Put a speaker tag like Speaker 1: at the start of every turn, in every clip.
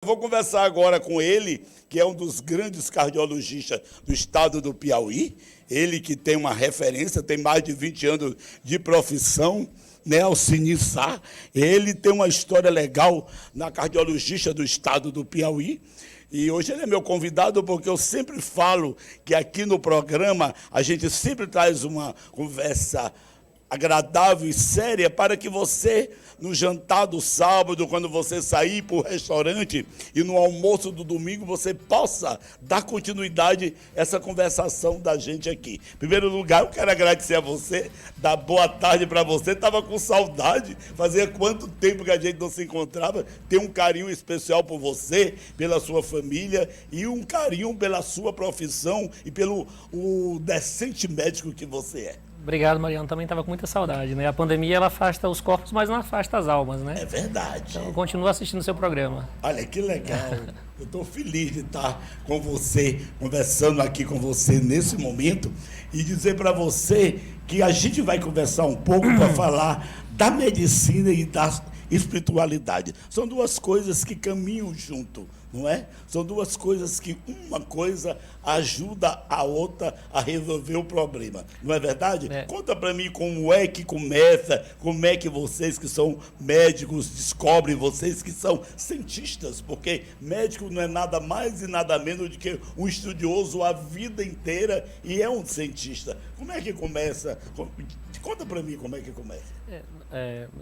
Speaker 1: Vou conversar agora com ele, que é um dos grandes cardiologistas do estado do Piauí. Ele que tem uma referência, tem mais de 20 anos de profissão, né, Alcini Sá. Ele tem uma história legal na cardiologista do estado do Piauí. E hoje ele é meu convidado porque eu sempre falo que aqui no programa a gente sempre traz uma conversa agradável e séria para que você, no jantar do sábado, quando você sair para o restaurante e no almoço do domingo, você possa dar continuidade a essa conversação da gente aqui. Em primeiro lugar, eu quero agradecer a você, dar boa tarde para você. Estava com saudade, fazia quanto tempo que a gente não se encontrava. Tenho um carinho especial por você, pela sua família e um carinho pela sua profissão e pelo decente médico que você é.
Speaker 2: Obrigado, Mariano. Também estava com muita saudade, né? A pandemia, ela afasta os corpos, mas não afasta as almas, né?
Speaker 1: É verdade.
Speaker 2: Então, eu continuo assistindo o seu programa.
Speaker 1: Olha, que legal. Eu estou feliz de estar com você, conversando aqui com você nesse momento e dizer para você que a gente vai conversar um pouco para falar da medicina e da espiritualidade. São duas coisas que caminham junto, não é? São duas coisas que uma coisa ajuda a outra a resolver o problema. Não é verdade?
Speaker 2: É.
Speaker 1: Conta para mim como é que começa, como é que vocês que são médicos descobrem, vocês que são cientistas, porque médico não é nada mais e nada menos do que um estudioso a vida inteira e é um cientista. Como é que começa? Conta para mim como é que começa.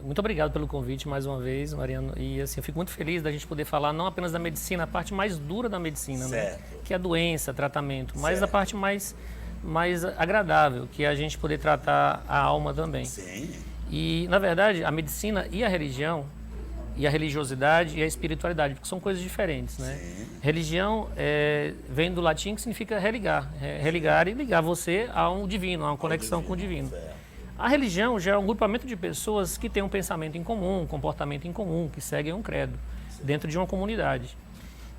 Speaker 2: Muito obrigado pelo convite mais uma vez, Mariano. E assim, eu fico muito feliz da gente poder falar não apenas da medicina, a parte mais dura da medicina, né? Que é a doença, tratamento, mas a parte mais agradável, que é a gente poder tratar a alma também.
Speaker 1: Sim.
Speaker 2: E, na verdade, a medicina e a religião, e a religiosidade e a espiritualidade, porque são coisas diferentes, né?
Speaker 1: Sim.
Speaker 2: Religião vem do latim, que significa religar. Religar e ligar você a um divino, a uma conexão com o divino. A religião já é um grupamento de pessoas que têm um pensamento em comum, um comportamento em comum, que seguem um credo dentro de uma comunidade.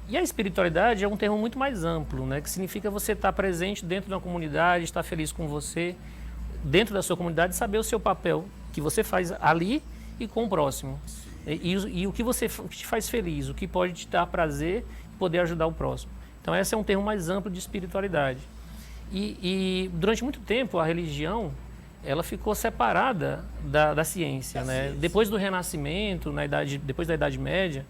Speaker 2: E a espiritualidade é um termo muito mais amplo, né? Que significa você estar presente dentro de uma comunidade, estar feliz com você, dentro da sua comunidade, saber o seu papel que você faz ali e com o próximo. E o que você te faz feliz, o que pode te dar prazer e poder ajudar o próximo. Então esse é um termo mais amplo de espiritualidade. E durante muito tempo a religião ela ficou separada da ciência, né? Depois do Renascimento, depois da Idade Média,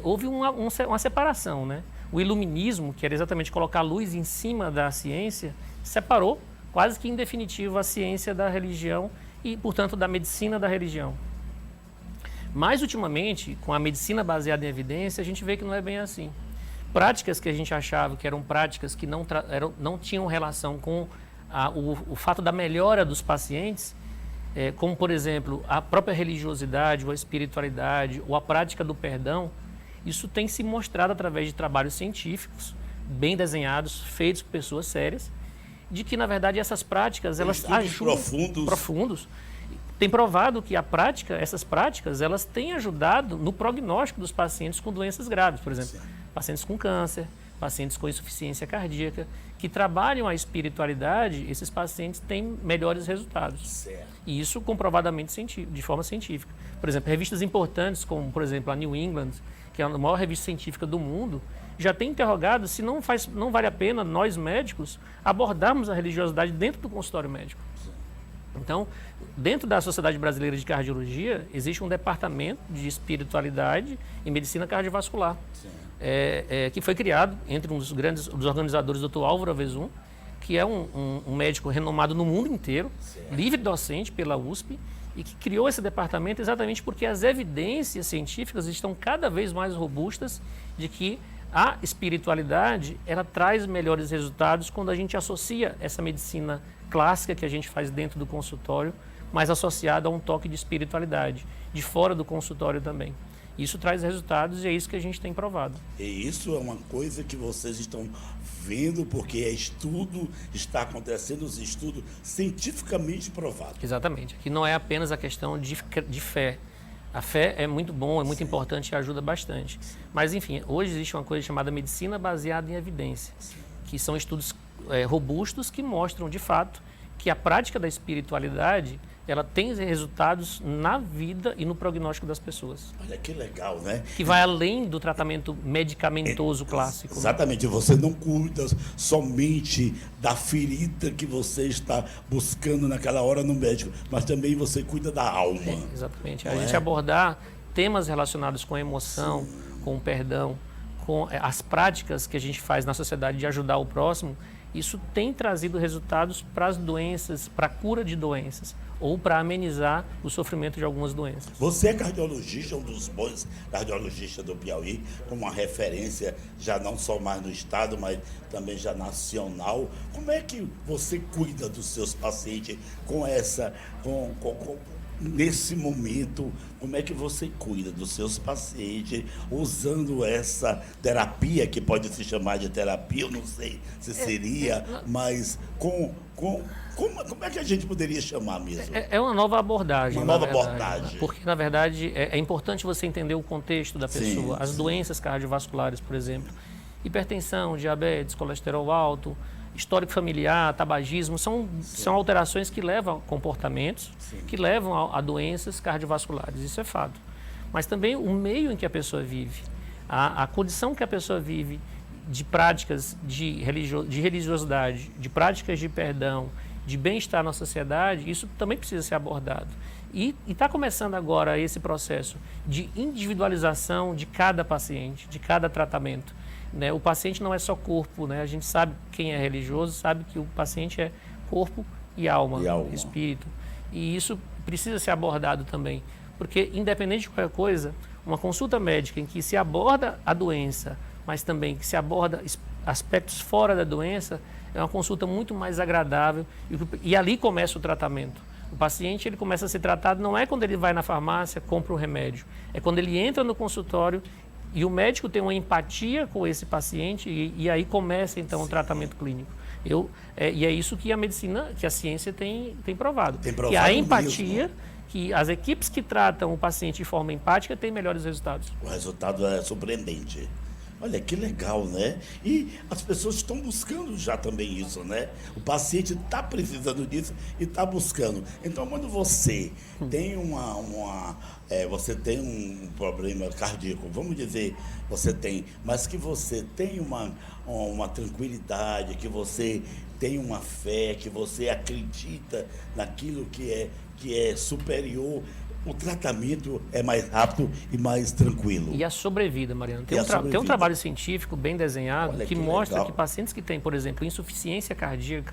Speaker 2: houve uma separação, né? O iluminismo, que era exatamente colocar a luz em cima da ciência, separou quase que em definitivo a ciência da religião e, portanto, da medicina da religião. Mas, ultimamente, com a medicina baseada em evidência, a gente vê que não é bem assim. Práticas que a gente achava que eram práticas que não tinham relação com o fato da melhora dos pacientes, como, por exemplo, a própria religiosidade, ou a espiritualidade, ou a prática do perdão, isso tem se mostrado através de trabalhos científicos, bem desenhados, feitos por pessoas sérias, de que, na verdade, essas práticas, elas ajudam... Profundos. Tem provado que essas práticas, elas têm ajudado no prognóstico dos pacientes com doenças graves, por exemplo, pacientes com câncer, pacientes com insuficiência cardíaca, que trabalham a espiritualidade, esses pacientes têm melhores resultados.
Speaker 1: Certo.
Speaker 2: E isso comprovadamente de forma científica. Por exemplo, revistas importantes como, por exemplo, a New England, que é a maior revista científica do mundo, já tem interrogado se não vale a pena nós médicos abordarmos a religiosidade dentro do consultório médico. Então, dentro da Sociedade Brasileira de Cardiologia, existe um departamento de espiritualidade e medicina cardiovascular, que foi criado entre um dos organizadores, o Dr. Álvaro Avezum, que é um médico renomado no mundo inteiro, livre docente pela USP, e que criou esse departamento exatamente porque as evidências científicas estão cada vez mais robustas de que a espiritualidade ela traz melhores resultados quando a gente associa essa medicina clássica que a gente faz dentro do consultório, mas associada a um toque de espiritualidade, de fora do consultório também. Isso traz resultados e é isso que a gente tem provado.
Speaker 1: E isso é uma coisa que vocês estão vendo, porque está acontecendo os estudos cientificamente provados.
Speaker 2: Exatamente. Aqui não é apenas a questão de fé. A fé é muito bom, é muito importante e ajuda bastante. Mas, enfim, hoje existe uma coisa chamada medicina baseada em evidência, que são estudos robustos que mostram, de fato, que a prática da espiritualidade, ela tem resultados na vida e no prognóstico das pessoas.
Speaker 1: Olha que legal, né?
Speaker 2: Que vai além do tratamento medicamentoso clássico.
Speaker 1: Exatamente, você não cuida somente da ferida que você está buscando naquela hora no médico, mas também você cuida da alma.
Speaker 2: Exatamente. A gente abordar temas relacionados com a emoção, com o perdão, com as práticas que a gente faz na sociedade de ajudar o próximo, isso tem trazido resultados para as doenças, para a cura de doenças, ou para amenizar o sofrimento de algumas doenças.
Speaker 1: Você é cardiologista, um dos bons cardiologistas do Piauí, com uma referência já não só mais no estado, mas também já nacional. Como é que você cuida dos seus pacientes nesse momento? Como é que você cuida dos seus pacientes usando essa terapia, que pode se chamar de terapia, eu não sei se seria, mas como é que a gente poderia chamar mesmo?
Speaker 2: É uma nova abordagem.
Speaker 1: Uma nova abordagem.
Speaker 2: Porque, na verdade, é importante você entender o contexto da pessoa. As doenças cardiovasculares, por exemplo, hipertensão, diabetes, colesterol alto, histórico familiar, tabagismo, são alterações que levam a comportamentos, que levam a doenças cardiovasculares, isso é fato. Mas também o meio em que a pessoa vive, a condição que a pessoa vive de práticas de religiosidade, de práticas de perdão, de bem-estar na sociedade, isso também precisa ser abordado. E está começando agora esse processo de individualização de cada paciente, de cada tratamento. Né? O paciente não é só corpo, né? A gente sabe, quem é religioso sabe que o paciente é corpo e alma, espírito. E isso precisa ser abordado também, porque independente de qualquer coisa, uma consulta médica em que se aborda a doença, mas também que se aborda aspectos fora da doença, é uma consulta muito mais agradável e ali começa o tratamento. O paciente ele começa a ser tratado não é quando ele vai na farmácia, compra um remédio, é quando ele entra no consultório e o médico tem uma empatia com esse paciente e aí começa então o tratamento clínico. E é isso que a medicina, que a ciência tem provado. Que a empatia, que as equipes que tratam o paciente de forma empática têm melhores resultados.
Speaker 1: O resultado é surpreendente. Olha, que legal, né? E as pessoas estão buscando já também isso, né? O paciente está precisando disso e está buscando. Então, quando você tem você tem um problema cardíaco, vamos dizer, mas que você tem uma tranquilidade, que você tem uma fé, que você acredita naquilo que é superior, o tratamento é mais rápido e mais tranquilo.
Speaker 2: E a sobrevida, Mariano. Tem um trabalho científico bem desenhado que mostra que pacientes que têm, por exemplo, insuficiência cardíaca,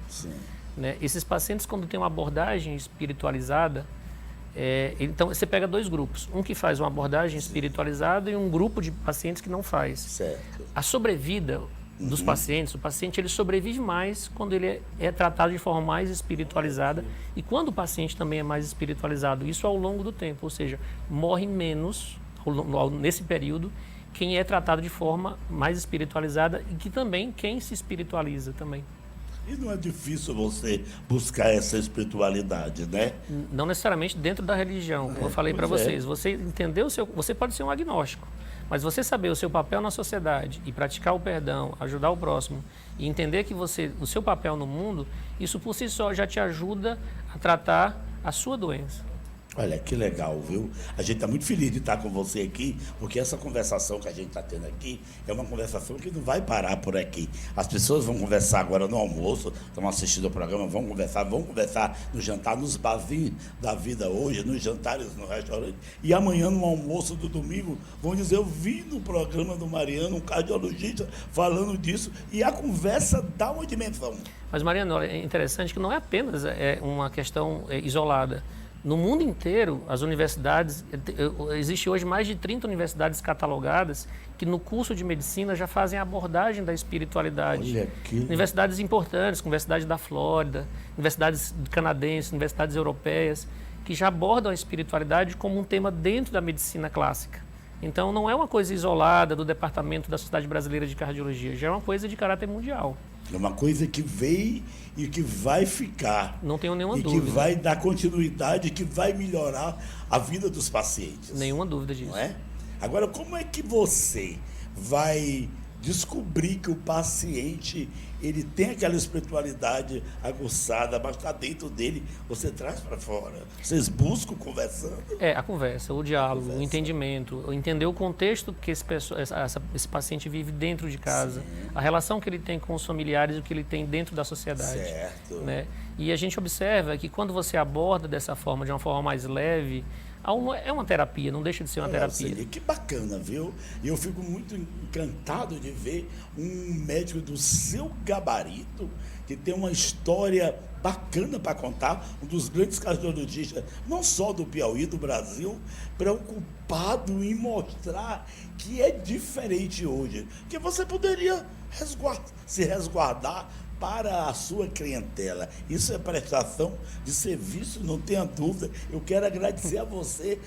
Speaker 2: né, esses pacientes, quando têm uma abordagem espiritualizada, então você pega dois grupos. Um que faz uma abordagem espiritualizada e um grupo de pacientes que não faz.
Speaker 1: Certo.
Speaker 2: A sobrevida dos pacientes, o paciente ele sobrevive mais quando ele é tratado de forma mais espiritualizada e quando o paciente também é mais espiritualizado, isso ao longo do tempo, ou seja, morre menos nesse período quem é tratado de forma mais espiritualizada e que também quem se espiritualiza também.
Speaker 1: E não é difícil você buscar essa espiritualidade, né?
Speaker 2: Não necessariamente dentro da religião, como eu falei para vocês. Você entendeu você pode ser um agnóstico, mas você saber o seu papel na sociedade e praticar o perdão, ajudar o próximo e entender que o seu papel no mundo, isso por si só já te ajuda a tratar a sua doença.
Speaker 1: Olha, que legal, viu? A gente está muito feliz de estar com você aqui, porque essa conversação que a gente está tendo aqui é uma conversação que não vai parar por aqui. As pessoas vão conversar agora no almoço, estão assistindo o programa, vão conversar no jantar, nos barzinhos da vida hoje, nos jantares no restaurante. E amanhã, no almoço do domingo, vão dizer, eu vi no programa do Mariano, um cardiologista, falando disso, e a conversa dá uma dimensão.
Speaker 2: Mas, Mariano, é interessante que não é apenas uma questão isolada. No mundo inteiro, as universidades, existe hoje mais de 30 universidades catalogadas que no curso de medicina já fazem a abordagem da espiritualidade.
Speaker 1: Olha que...
Speaker 2: Universidades importantes, Universidade da Flórida, universidades canadenses, universidades europeias, que já abordam a espiritualidade como um tema dentro da medicina clássica. Então, não é uma coisa isolada do Departamento da Sociedade Brasileira de Cardiologia, já é uma coisa de caráter mundial.
Speaker 1: É uma coisa que veio e que vai ficar.
Speaker 2: Não tenho nenhuma dúvida.
Speaker 1: E que vai dar continuidade, que vai melhorar a vida dos pacientes.
Speaker 2: Nenhuma dúvida disso.
Speaker 1: Não é? Agora, como é que você vai descobrir que o paciente ele tem aquela espiritualidade aguçada, mas está dentro dele, você traz para fora. Vocês buscam conversando?
Speaker 2: A conversa, o diálogo, o entendimento, entender o contexto que esse paciente vive dentro de casa, a relação que ele tem com os familiares e o que ele tem dentro da sociedade.
Speaker 1: Certo.
Speaker 2: Né? E a gente observa que quando você aborda dessa forma, de uma forma mais leve, é uma terapia, não deixa de ser uma terapia.
Speaker 1: Que bacana, viu? E eu fico muito encantado de ver um médico do seu gabarito, que tem uma história bacana para contar, um dos grandes cardiologistas, não só do Piauí, do Brasil, preocupado em mostrar que é diferente hoje, que você poderia se resguardar para a sua clientela. Isso é prestação de serviço, não tenha dúvida. Eu quero agradecer a você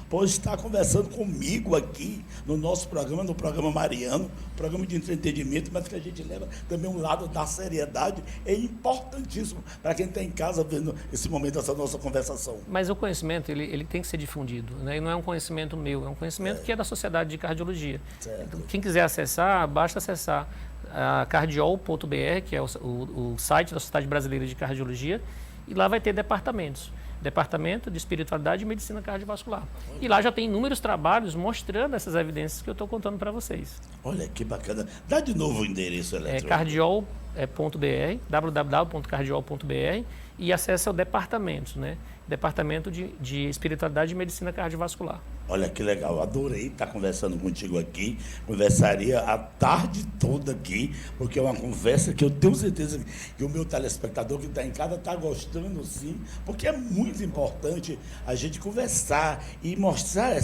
Speaker 1: por estar conversando comigo aqui no nosso programa, no programa Mariano, programa de entretenimento, mas que a gente leva também um lado da seriedade. É importantíssimo para quem está em casa vendo esse momento, essa nossa conversação.
Speaker 2: Mas o conhecimento, ele tem que ser difundido, né? E não é um conhecimento meu, é um conhecimento que é da Sociedade de Cardiologia. Então, quem quiser acessar, basta acessar a cardiol.br, que é o site da Sociedade Brasileira de Cardiologia, e lá vai ter departamentos. Departamento de Espiritualidade e Medicina Cardiovascular. E lá já tem inúmeros trabalhos mostrando essas evidências que eu estou contando para vocês.
Speaker 1: Olha que bacana. Dá de novo o endereço eletrônico.
Speaker 2: Cardiol.br, www.cardiol.br, e acessa o departamento, né? Departamento de Espiritualidade e Medicina Cardiovascular.
Speaker 1: Olha que legal, adorei estar conversando contigo aqui, conversaria a tarde toda aqui, porque é uma conversa que eu tenho certeza que o meu telespectador que está em casa está gostando sim, porque é muito importante a gente conversar e mostrar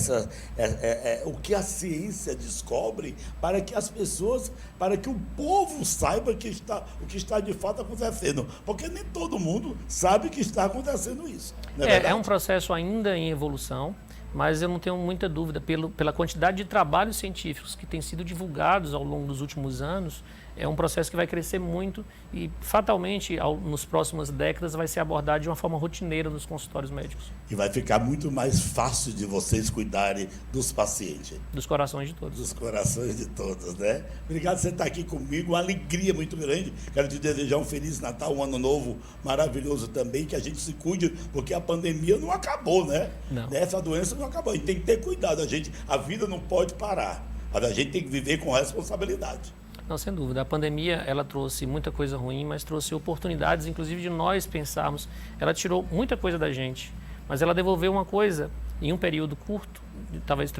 Speaker 1: o que a ciência descobre para que as pessoas, para que o povo saiba o que está de fato acontecendo, porque nem todo mundo sabe que está acontecendo isso.
Speaker 2: É um processo ainda em evolução, mas eu não tenho muita dúvida, pela quantidade de trabalhos científicos que têm sido divulgados ao longo dos últimos anos, é um processo que vai crescer muito e, fatalmente, nas próximas décadas, vai ser abordado de uma forma rotineira nos consultórios médicos.
Speaker 1: E vai ficar muito mais fácil de vocês cuidarem dos pacientes.
Speaker 2: Dos corações de todos.
Speaker 1: Dos corações de todos, né? Obrigado por você estar aqui comigo, uma alegria muito grande. Quero te desejar um Feliz Natal, um Ano Novo maravilhoso também, que a gente se cuide, porque a pandemia não acabou, né?
Speaker 2: Não.
Speaker 1: Essa doença não acabou. A gente tem que ter cuidado, a vida não pode parar. Mas a gente tem que viver com responsabilidade.
Speaker 2: Não, sem dúvida. A pandemia, ela trouxe muita coisa ruim, mas trouxe oportunidades, inclusive de nós pensarmos. Ela tirou muita coisa da gente, mas ela devolveu uma coisa em um período curto, talvez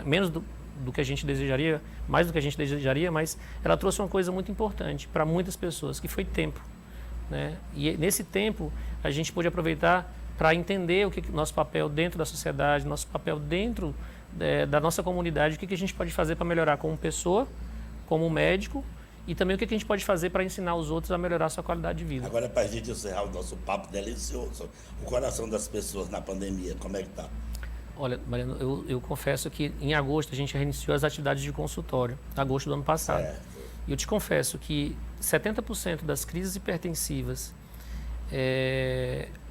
Speaker 2: menos do que a gente desejaria, mais do que a gente desejaria, mas ela trouxe uma coisa muito importante para muitas pessoas, que foi tempo, né? E nesse tempo, a gente pôde aproveitar para entender o que é nosso papel dentro da sociedade, nosso papel dentro da nossa comunidade, o que a gente pode fazer para melhorar como pessoa, como médico, e também o que a gente pode fazer para ensinar os outros a melhorar a sua qualidade de vida.
Speaker 1: Agora, para a gente encerrar o nosso papo delicioso, o coração das pessoas na pandemia, como é que está?
Speaker 2: Olha, Mariano, eu confesso que em agosto a gente reiniciou as atividades de consultório, agosto do ano passado.
Speaker 1: Certo.
Speaker 2: E eu te confesso que 70% das crises hipertensivas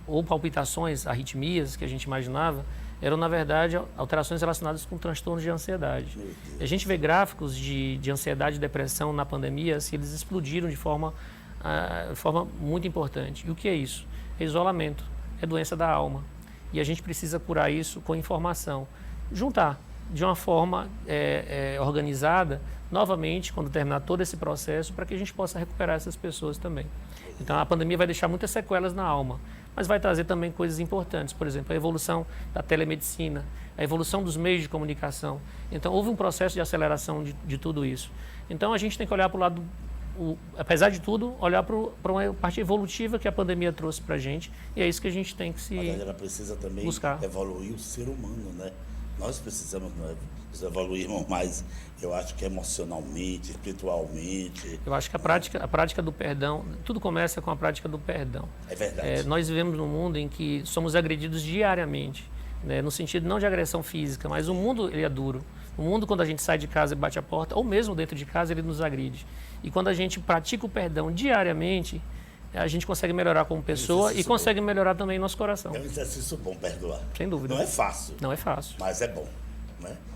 Speaker 2: ou palpitações, arritmias que a gente imaginava, eram, na verdade, alterações relacionadas com transtornos de ansiedade. A gente vê gráficos de ansiedade e depressão na pandemia, assim, eles explodiram de forma muito importante. E o que é isso? É isolamento, é doença da alma. E a gente precisa curar isso com informação. Juntar de uma forma organizada, novamente, quando terminar todo esse processo, para que a gente possa recuperar essas pessoas também. Então, a pandemia vai deixar muitas sequelas na alma, mas vai trazer também coisas importantes, por exemplo, a evolução da telemedicina, a evolução dos meios de comunicação. Então, houve um processo de aceleração de tudo isso. Então, a gente tem que olhar para o lado, apesar de tudo, olhar para uma parte evolutiva que a pandemia trouxe para a gente, e é isso que a gente tem que se buscar.
Speaker 1: Mas ela precisa também evoluir o ser humano, né? Nós precisamos nos evoluirmos mais, eu acho que emocionalmente, espiritualmente.
Speaker 2: Eu acho que a prática do perdão, tudo começa com a prática do perdão.
Speaker 1: É verdade.
Speaker 2: Nós vivemos num mundo em que somos agredidos diariamente, né? No sentido não de agressão física, mas o mundo ele é duro. O mundo, quando a gente sai de casa e bate a porta, ou mesmo dentro de casa, ele nos agride. E quando a gente pratica o perdão diariamente, a gente consegue melhorar como pessoa e consegue melhorar também nosso coração.
Speaker 1: É um exercício bom perdoar.
Speaker 2: Sem dúvida.
Speaker 1: Não é fácil.
Speaker 2: Não é fácil.
Speaker 1: Mas é bom, né?